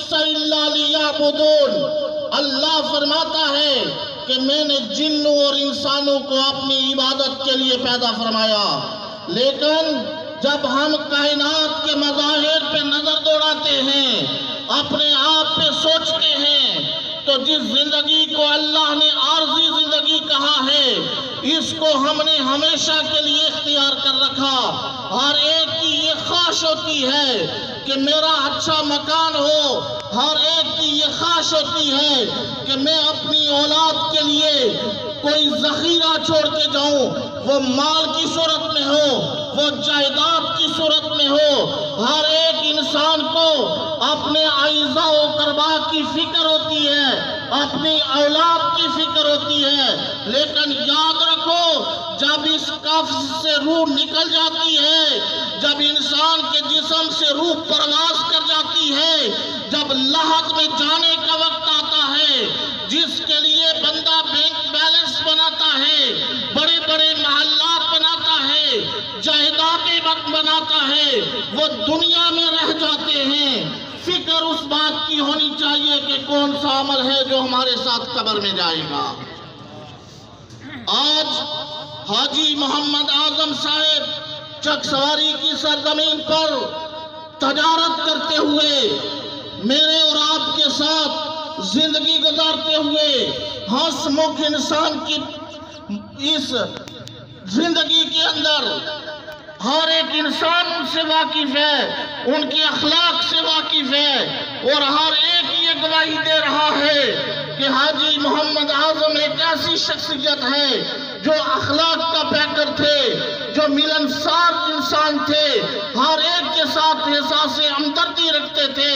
الإنس إلا ليعبدون۔ اللہ فرماتا ہے کہ میں نے جنوں اور انسانوں کو اپنی عبادت کے لیے پیدا فرمایا، لیکن جب ہم کائنات کے مظاہر پہ نظر دوڑاتے ہیں، اپنے آپ پہ سوچتے ہیں، تو جس زندگی کو اللہ نے عارضی زندگی کہا ہے، اس کو ہم نے ہمیشہ کے لیے اختیار کر رکھا۔ ہر ایک کی یہ خواہش ہوتی ہے کہ میرا اچھا مکان ہو، ہر ایک کی یہ خواہش ہوتی ہے کہ میں اپنی اولاد کے لیے کوئی ذخیرہ چھوڑ کے جاؤں، وہ مال کی صورت میں ہو، وہ جائیداد کی صورت میں ہو۔ ہر ایک انسان کو اپنے اعزاء و اقربا کی فکر ہوتی ہے، اپنی اولاد کی فکر ہوتی ہے، لیکن یاد رکھو جب اس قفس سے روح نکل جاتی ہے، جب انسان کے جسم سے روح پرواز کر جاتی ہے، جب لحد میں جانے کا وقت آتا ہے، جس کے لیے بندہ بینک بیلنس بناتا ہے، بڑے بڑے محلات بناتا ہے، جائیدادیں بناتا ہے، وہ دنیا میں رہ جاتے ہیں۔ فکر اس بات کی ہونی چاہیے کہ کون سا عمل ہے جو ہمارے ساتھ قبر میں جائے گا۔ آج حاجی محمد اعظم صاحب چک سواری کی سرزمین پر تجارت کرتے ہوئے، میرے اور آپ کے ساتھ زندگی گزارتے ہوئے، ہنس مکھ انسان کی اس زندگی کے اندر ہر ایک انسان ان سے واقف ہے، ان کے اخلاق سے واقف ہے، اور ہر ایک یہ گواہی دے رہا ہے کہ حاجی محمد اعظم ایک ایسی شخصیت ہے جو اخلاق کا پیکر تھے، جو ملنسار انسان تھے، ہر ایک کے ساتھ احساس ہمدردی رکھتے تھے۔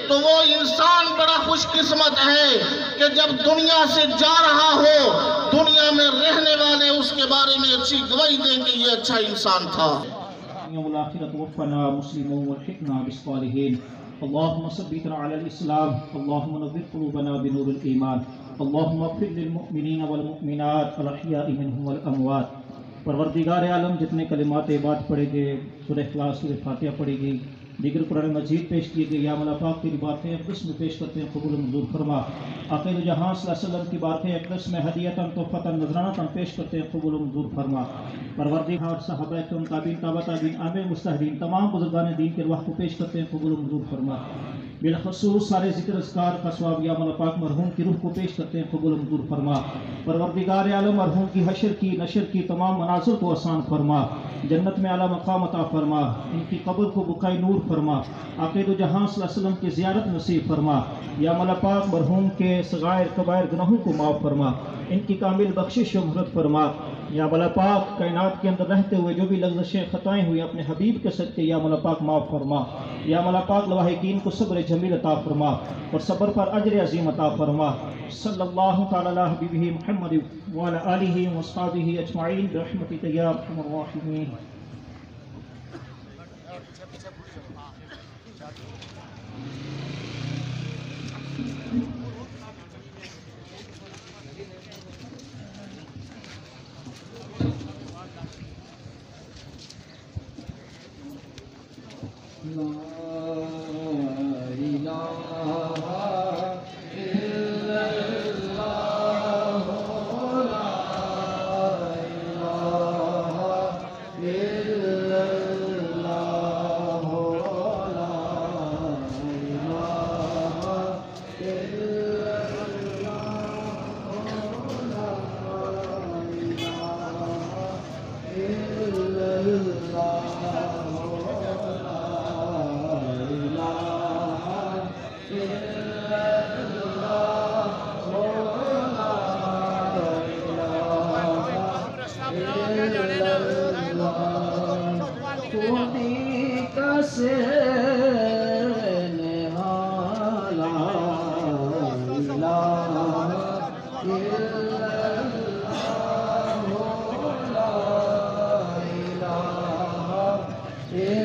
تو وہ انسان بڑا خوش قسمت ہے کہ جب دنیا سے جا رہا ہو، دنیا میں رہنے والے اس کے بارے میں اچھی گواہی دیں کہ یہ اچھا انسان تھا۔ والآخرة توفنا مسلمون والحقنا بالصالحين اللهم ثبتنا على الإسلام اللهم نور قلوبنا بنور الإيمان اللهم اغفر للمؤمنين والمؤمنات الأحياء منهم والأموات۔ پروردگار عالم جتنے کلمات بعد پڑھے گئے، سورہ اخلاص، سورہ فاتحہ پڑھی گئی، دیگر قرآن مجید پیش کیے گئے، یا مولا پاک تیری باتیں اقدس میں پیش کرتے ہیں، قبول منظور فرما۔ آخر جہاں صلی اللہ علیہ وسلم کی باتیں اقدس میں ہدیتاً تحفۃً نذرانۃً پیش کرتے ہیں، قبول منظور فرما۔ پروردگار صحابہ کرام، تابعین، تابع تابعین، عامل مجتہدین، تمام بزرگان دین کے ارواح کو پیش کرتے ہیں، قبول منظور فرما۔ بالخصوص سارے ذکر اذکار کا ثواب یا مولا پاک مرحوم کی روح کو پیش کرتے ہیں، قبول منظور فرما۔ پروردگار عالم مرحوم کی حشر کی نشر کی تمام مناظر کو آسان فرما، جنت میں اعلیٰ مقام عطا فرما، ان کی قبر کو بقائے نور فرما، عقید و جہاں صلی اللہ علیہ وسلم کی زیارت نصیب فرما۔ یا مولا پاک مرحوم کے صغائر کبائر گناہوں کو معاف فرما، ان کی کامل بخشش و مغفرت فرما۔ یا مولا پاک کائنات کے اندر رہتے ہوئے جو بھی لغزشیں خطائیں ہوئی اپنے حبیب کے صدقے یا مولا پاک معاف فرما۔ یا مولا پاک لواحقین کو صبر جمیل عطا فرما اور صبر پر اجر عظیم عطا فرما۔ صلی اللہ تعالی علی حبیبہ محمد وعلی آلہ واصحابہ اجمعین برحمتک یا ارحم الراحمین۔ Yeah.